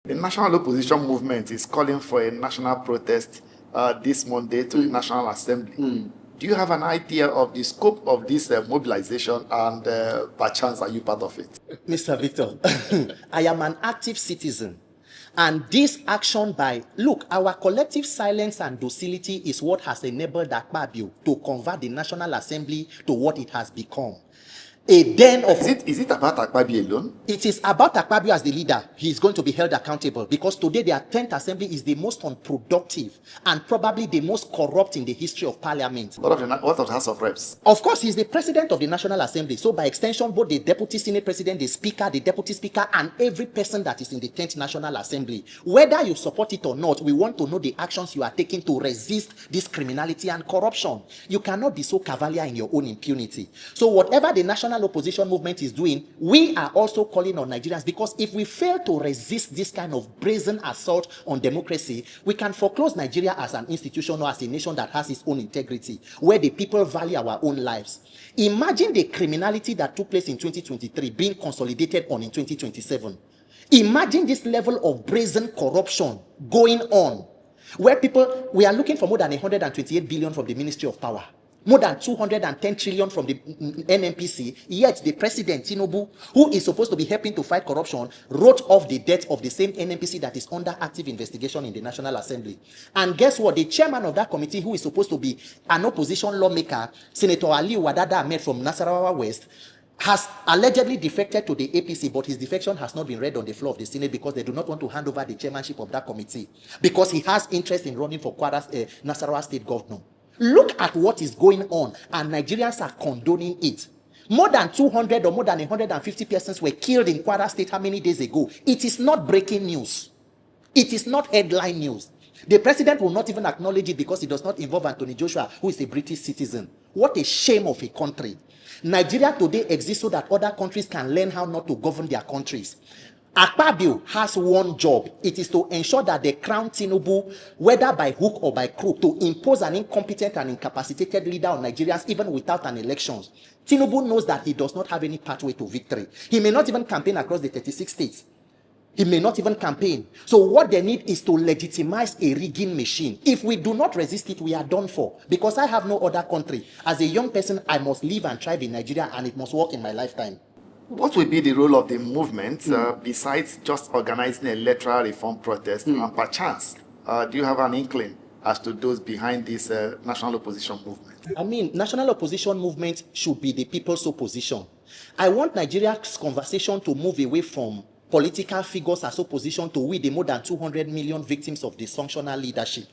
The national opposition movement is calling for a national protest this Monday to the National Assembly. Do you have an idea of the scope of this mobilization, and perchance are you part of it? Mr. Victor, I am an active citizen. And this action look, our collective silence and docility is what has enabled Akpabio to convert the National Assembly to what it has become. A den of... Is it about Akpabio alone? It is about Akpabio as the leader. He is going to be held accountable because today their 10th assembly is the most unproductive and probably the most corrupt in the history of parliament. What of the House of Reps? Of course, he's the president of the National Assembly. So by extension, both the deputy senate president, the speaker, the deputy speaker, and every person that is in the 10th National Assembly. Whether you support it or not, we want to know the actions you are taking to resist this criminality and corruption. You cannot be so cavalier in your own impunity. So whatever the national opposition movement is doing, we are also calling on Nigerians, because if we fail to resist this kind of brazen assault on democracy, we can foreclose Nigeria as an institution or as a nation that has its own integrity, where the people value our own lives. Imagine the criminality that took place in 2023 being consolidated on in 2027. Imagine this level of brazen corruption going on, where we are looking for more than 128 billion from the Ministry of Power, more than 210 trillion from the NNPC, yet the president, Tinubu, who is supposed to be helping to fight corruption, wrote off the debt of the same NNPC that is under active investigation in the National Assembly. And guess what? The chairman of that committee, who is supposed to be an opposition lawmaker, Senator Wadada Ahmed from Nasarawa West, has allegedly defected to the APC, but his defection has not been read on the floor of the Senate because they do not want to hand over the chairmanship of that committee, because he has interest in running for Nasarawa State Governor. Look at what is going on, and Nigerians are condoning it. More than 200 or more than 150 persons were killed in Kwara State how many days ago? It is not breaking news. It is not headline news. The president will not even acknowledge it because it does not involve Anthony Joshua, who is a British citizen. What a shame of a country. Nigeria today exists so that other countries can learn how not to govern their countries. Akpabio has one job. It is to ensure that they crown Tinubu, whether by hook or by crook, to impose an incompetent and incapacitated leader on Nigerians even without an election. Tinubu knows that he does not have any pathway to victory. He may not even campaign across the 36 states. He may not even campaign. So what they need is to legitimize a rigging machine. If we do not resist it, we are done for. Because I have no other country. As a young person, I must live and thrive in Nigeria, and it must work in my lifetime. What will be the role of the movement besides just organizing an electoral reform protest? And perchance, do you have an inkling as to those behind this national opposition movement? I mean, national opposition movement should be the people's opposition. I want Nigeria's conversation to move away from political figures as opposition to we, the more than 200 million victims of dysfunctional leadership.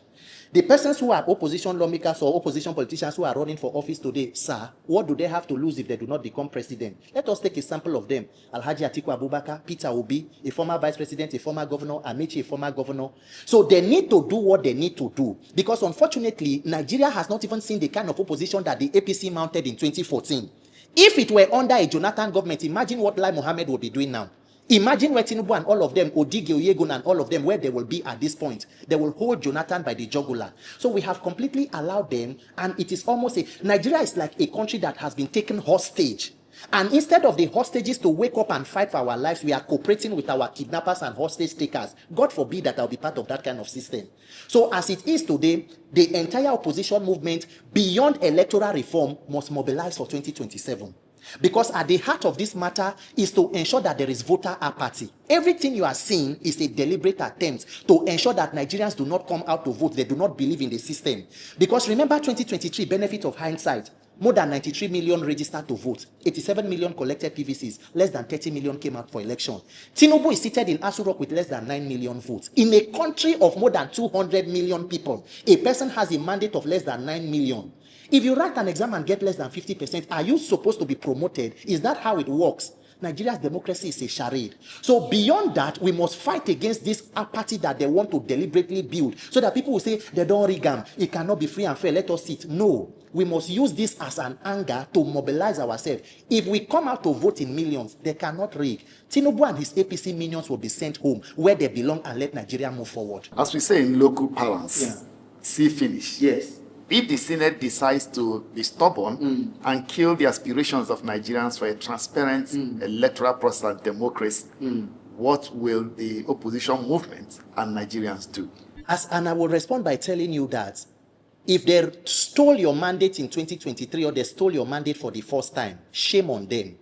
The persons who are opposition lawmakers or opposition politicians who are running for office today, sir, what do they have to lose if they do not become president? Let us take a sample of them. Alhaji Atiku Abubakar, Peter Obi, a former vice president, a former governor, Amici, a former governor. So they need to do what they need to do. Because unfortunately, Nigeria has not even seen the kind of opposition that the APC mounted in 2014. If it were under a Jonathan government, imagine what Lai Mohammed would be doing now. Imagine where Tinubu and all of them, Odige Oyegun and all of them, where they will be at this point. They will hold Jonathan by the jugular. So we have completely allowed them, and it is almost Nigeria is like a country that has been taken hostage. And instead of the hostages to wake up and fight for our lives, we are cooperating with our kidnappers and hostage takers. God forbid that I'll be part of that kind of system. So as it is today, the entire opposition movement, beyond electoral reform, must mobilize for 2027. Because at the heart of this matter is to ensure that there is voter apathy. Everything you are seeing is a deliberate attempt to ensure that Nigerians do not come out to vote. They do not believe in the system. Because remember 2023, benefit of hindsight. More than 93 million registered to vote. 87 million collected PVCs. Less than 30 million came out for election. Tinubu is seated in Aso Rock with less than 9 million votes. In a country of more than 200 million people, a person has a mandate of less than 9 million. If you write an exam and get less than 50%, are you supposed to be promoted? Is that how it works? Nigeria's democracy is a charade. So beyond that, we must fight against this apathy that they want to deliberately build, so that people will say, they don't rig them, it cannot be free and fair, let us sit. No, we must use this as an anger to mobilize ourselves. If we come out to vote in millions, they cannot rig. Tinubu and his APC minions will be sent home where they belong and let Nigeria move forward. As we say in local parlance, see finish. Yes. If the Senate decides to be stubborn and kill the aspirations of Nigerians for a transparent electoral process and democracy, what will the opposition movement and Nigerians do? And I will respond by telling you that if they stole your mandate in 2023 or they stole your mandate for the first time, shame on them.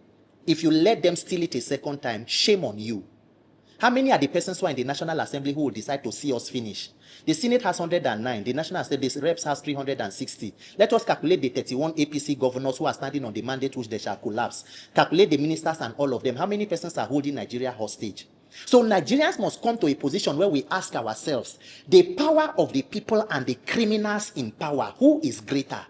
If you let them steal it a second time, shame on you. How many are the persons who are in the National Assembly who will decide to see us finish? The Senate has 109. The National Assembly, the reps has 360. Let us calculate the 31 APC governors who are standing on the mandate which they shall collapse. Calculate the ministers and all of them. How many persons are holding Nigeria hostage? So Nigerians must come to a position where we ask ourselves, the power of the people and the criminals in power, who is greater?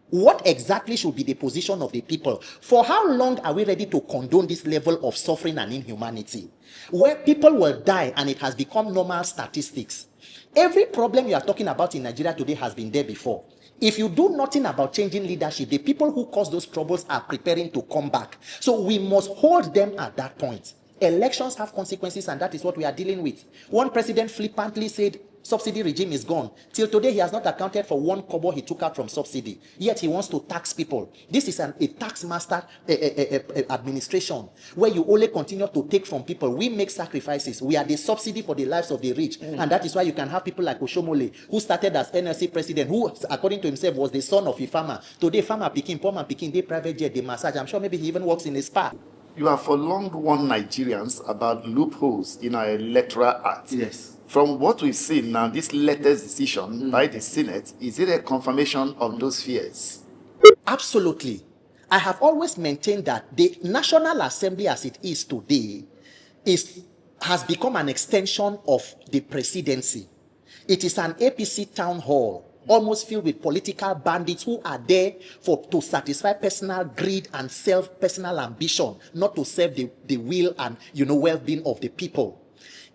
What exactly should be the position of the people? For how long are we ready to condone this level of suffering and inhumanity? Where people will die and it has become normal statistics. Every problem you are talking about in Nigeria today has been there before. If you do nothing about changing leadership, the people who caused those troubles are preparing to come back. So we must hold them at that point. Elections have consequences, and that is what we are dealing with. One president flippantly said, subsidy regime is gone. Till today, he has not accounted for 1 kobo he took out from subsidy. Yet he wants to tax people. This is a tax master administration where you only continue to take from people. We make sacrifices. We are the subsidy for the lives of the rich. And that is why you can have people like Oshomole, who started as NLC president, who, according to himself, was the son of a farmer. Today, farmer picking, poor man picking, they private jet, they massage. I'm sure maybe he even works in a spa. You have for long warned Nigerians about loopholes in our electoral act. Yes. From what we've seen now, this latest decision by the Senate, is it a confirmation of those fears? Absolutely. I have always maintained that the National Assembly as it is today has become an extension of the presidency. It is an APC town hall, almost filled with political bandits who are there to satisfy personal greed and personal ambition, not to serve the will and well-being of the people.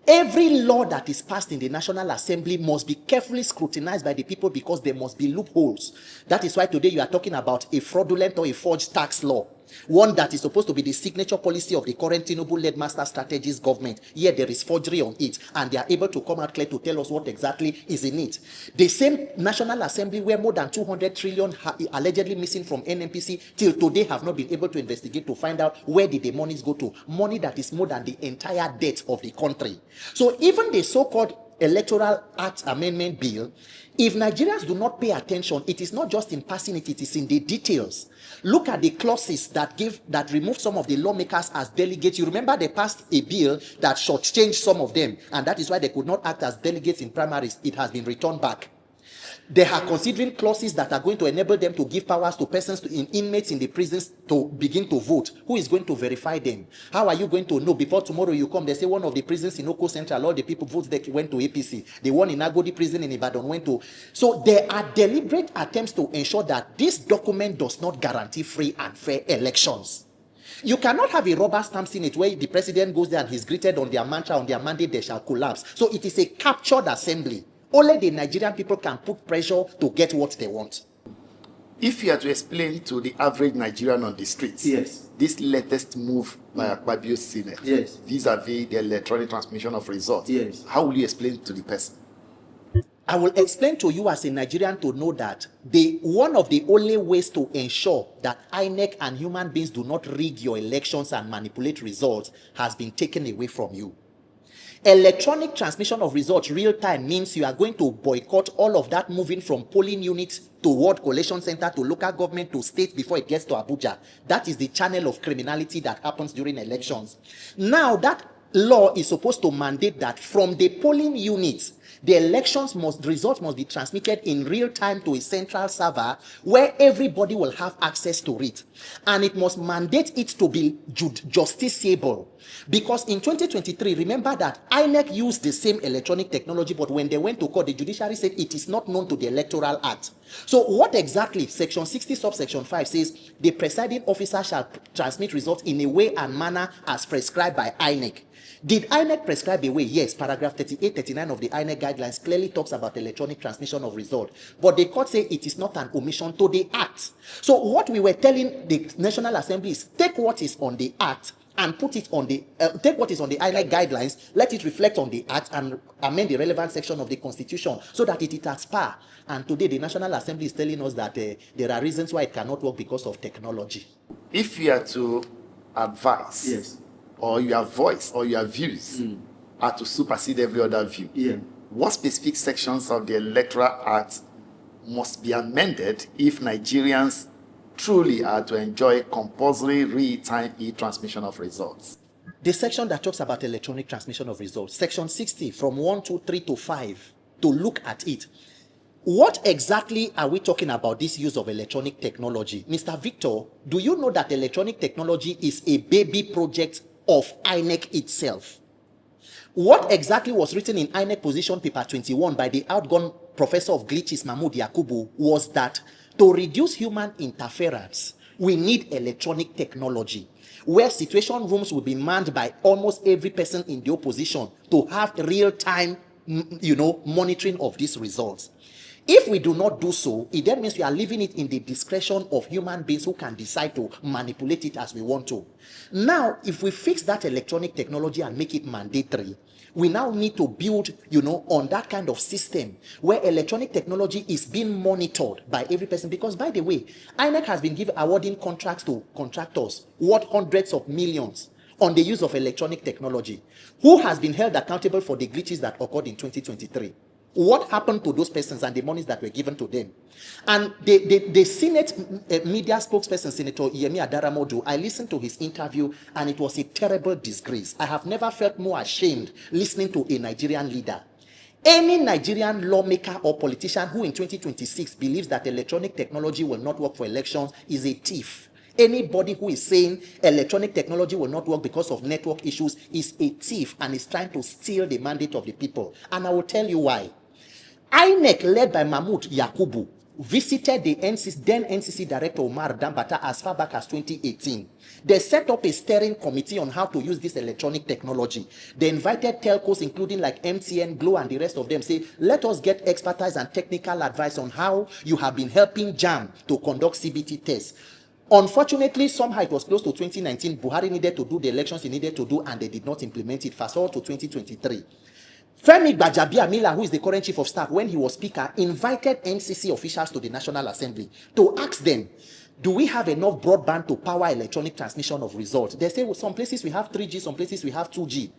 Every law that is passed in the National Assembly must be carefully scrutinized by the people because there must be loopholes. That is why today you are talking about a fraudulent or a forged tax law. One that is supposed to be the signature policy of the current Tinubu-led master strategist government. Yet there is forgery on it, and they are able to come out clear to tell us what exactly is in it. The same National Assembly where more than 200 trillion allegedly missing from NNPC till today have not been able to investigate to find out where did the monies go to. Money that is more than the entire debt of the country. So even the so-called Electoral Act Amendment Bill, if Nigerians do not pay attention, it is not just in passing it, it is in the details. Look at the clauses that remove some of the lawmakers as delegates. You remember they passed a bill that shortchanged some of them, and that is why they could not act as delegates in primaries. It has been returned back. They are considering clauses that are going to enable them to give powers to persons, inmates in the prisons to begin to vote. Who is going to verify them? How are you going to know? Before tomorrow you come, they say one of the prisons in Oko Central, all the people votes that went to APC. The one in Agodi prison in Ibadan went to. So there are deliberate attempts to ensure that this document does not guarantee free and fair elections. You cannot have a rubber stamp Senate where the president goes there and he's greeted on their mantra, on their mandate, they shall collapse. So it is a captured assembly. Only the Nigerian people can put pressure to get what they want. If you are to explain to the average Nigerian on the streets, yes, this latest move by Akpabio Senate, yes, vis-a-vis the electronic transmission of results, yes, how will you explain to the person? I will explain to you as a Nigerian to know that one of the only ways to ensure that INEC and human beings do not rig your elections and manipulate results has been taken away from you. Electronic transmission of results real time means you are going to boycott all of that moving from polling units to ward collation center to local government to state before it gets to Abuja. That is the channel of criminality that happens during elections. Now that law is supposed to mandate that from the polling units, the results must be transmitted in real time to a central server where everybody will have access to it. And it must mandate it to be justiciable. Because in 2023, remember that INEC used the same electronic technology, but when they went to court, the judiciary said it is not known to the Electoral Act. So what exactly Section 60 subsection 5 says? The presiding officer shall transmit results in a way and manner as prescribed by INEC. Did INEC prescribe a way? Yes. Paragraph 38, 39 of the INEC guidelines clearly talks about electronic transmission of result. But the court say it is not an omission to the act. So what we were telling the National Assembly is take what is on the act and put it on the, take what is on the INEC guidelines, let it reflect on the act and amend the relevant section of the Constitution so that it is at par. And today the National Assembly is telling us that there are reasons why it cannot work because of technology. If you are to advise, yes, or your voice or your views are to supersede every other view, what specific sections of the Electoral Act must be amended if Nigerians truly are to enjoy compulsory real-time e-transmission of results? The section that talks about electronic transmission of results, section 60 from 1, 2, 3 to 5, to look at it. What exactly are we talking about this use of electronic technology? Mr. Victor, do you know that electronic technology is a baby project of INEC itself? What exactly was written in INEC position paper 21 by the outgone professor of glitches, Mahmoud Yakubu, was that to reduce human interference, we need electronic technology, where situation rooms will be manned by almost every person in the opposition to have real-time, monitoring of these results. If we do not do so, it then means we are leaving it in the discretion of human beings who can decide to manipulate it as we want to. Now, if we fix that electronic technology and make it mandatory, we now need to build, on that kind of system where electronic technology is being monitored by every person. Because, by the way, INEC has been awarding contracts to contractors worth hundreds of millions on the use of electronic technology. Who has been held accountable for the glitches that occurred in 2023? What happened to those persons and the monies that were given to them? And the Senate media spokesperson, Senator Yemi Adaramodu, I listened to his interview and it was a terrible disgrace. I have never felt more ashamed listening to a Nigerian leader. Any Nigerian lawmaker or politician who in 2026 believes that electronic technology will not work for elections is a thief. Anybody who is saying electronic technology will not work because of network issues is a thief and is trying to steal the mandate of the people. And I will tell you why. INEC, led by Mahmoud Yakubu, visited the then NCC Director Omar Dambata as far back as 2018. They set up a steering committee on how to use this electronic technology. They invited telcos, including like MTN, Glo, and the rest of them, say, let us get expertise and technical advice on how you have been helping JAM to conduct CBT tests. Unfortunately, somehow it was close to 2019. Buhari needed to do the elections he needed to do, and they did not implement it. Fast forward to 2023. Femi Gbajabiamila, who is the current chief of staff, when he was speaker, invited NCC officials to the National Assembly to ask them, do we have enough broadband to power electronic transmission of results? They say, well, some places we have 3G, some places we have 2G.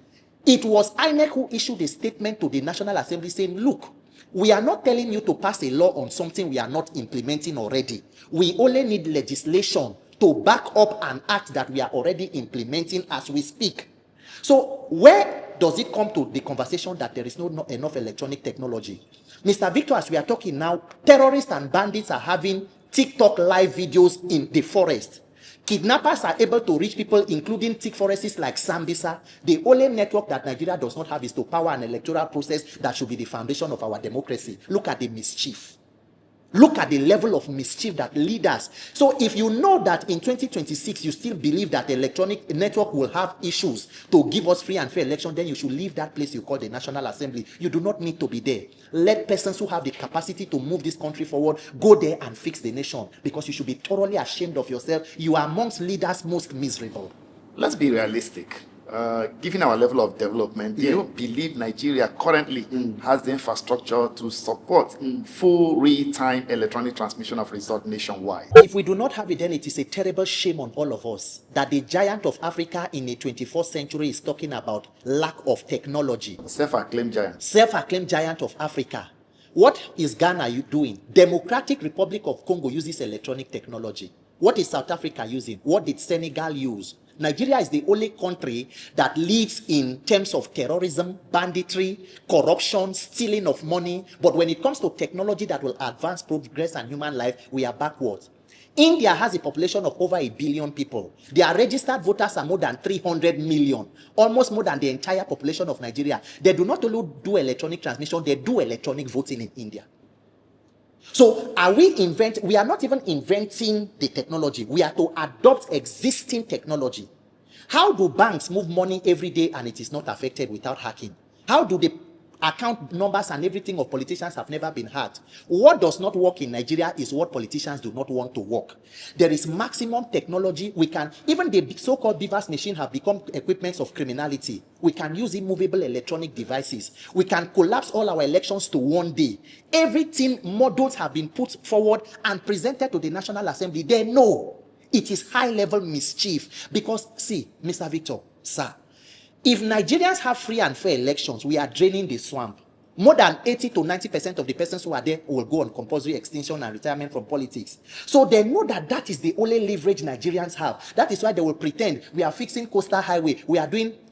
It was INEC who issued a statement to the National Assembly saying, look, we are not telling you to pass a law on something we are not implementing already. We only need legislation to back up an act that we are already implementing as we speak. So where does it come to the conversation that there is not enough electronic technology? Mr. Victor, as we are talking now, terrorists and bandits are having TikTok live videos in the forest. Kidnappers are able to reach people, including tick forests like Sambisa. The only network that Nigeria does not have is to power an electoral process that should be the foundation of our democracy. Look at the mischief. Look at the level of mischief that leaders. So if you know that in 2026 you still believe that the electronic network will have issues to give us free and fair election, then you should leave that place you call the National Assembly. You do not need to be there. Let persons who have the capacity to move this country forward go there and fix the nation, because you should be thoroughly ashamed of yourself. You are amongst leaders most miserable. Let's be realistic. Given our level of development, do you believe Nigeria currently has the infrastructure to support full real-time electronic transmission of results nationwide? If we do not have it, then it is a terrible shame on all of us that the giant of Africa in the 24th century is talking about lack of technology. Self-acclaimed giant. Self-acclaimed giant of Africa. What is Ghana doing? Democratic Republic of Congo uses electronic technology. What is South Africa using? What did Senegal use? Nigeria is the only country that leads in terms of terrorism, banditry, corruption, stealing of money. But when it comes to technology that will advance progress and human life, we are backwards. India has a population of over 1 billion people. Their registered voters are more than 300 million, almost more than the entire population of Nigeria. They do not only do electronic transmission, they do electronic voting in India. So we are not even inventing the technology. We are to adopt existing technology. How do banks move money every day and it is not affected without hacking? How do the account numbers and everything of politicians have never been hacked? What does not work in Nigeria is what politicians do not want to work. There is maximum technology. Even the so-called beavers machine have become equipments of criminality. We can use immovable electronic devices. We can collapse all our elections to one day. Everything, models have been put forward and presented to the National Assembly. They know it is high-level mischief because, see, Mr. Victor, Sir, if Nigerians have free and fair elections, we are draining the swamp. More than 80 to 90% of the persons who are there will go on compulsory extinction and retirement from politics. So they know that that is the only leverage Nigerians have. That is why they will pretend we are fixing coastal highway.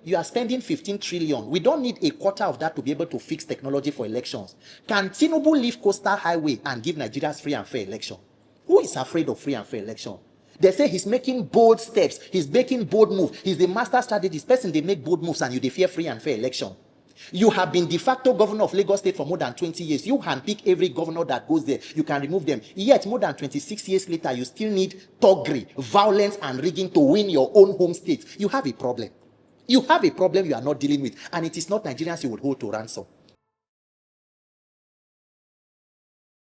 You are spending 15 trillion. We don't need a quarter of that to be able to fix technology for elections. Can Tinubu leave coastal highway and give Nigerians free and fair election? Who is afraid of free and fair election? They say he's making bold steps. He's making bold moves. He's the master strategist. Person, they make bold moves and you they fear free and fair election. You have been de facto governor of Lagos State for more than 20 years. You handpick every governor that goes there. You can remove them. Yet, more than 26 years later, you still need thuggery, violence, and rigging to win your own home state. You have a problem. You have a problem you are not dealing with. And it is not Nigerians you would hold to ransom.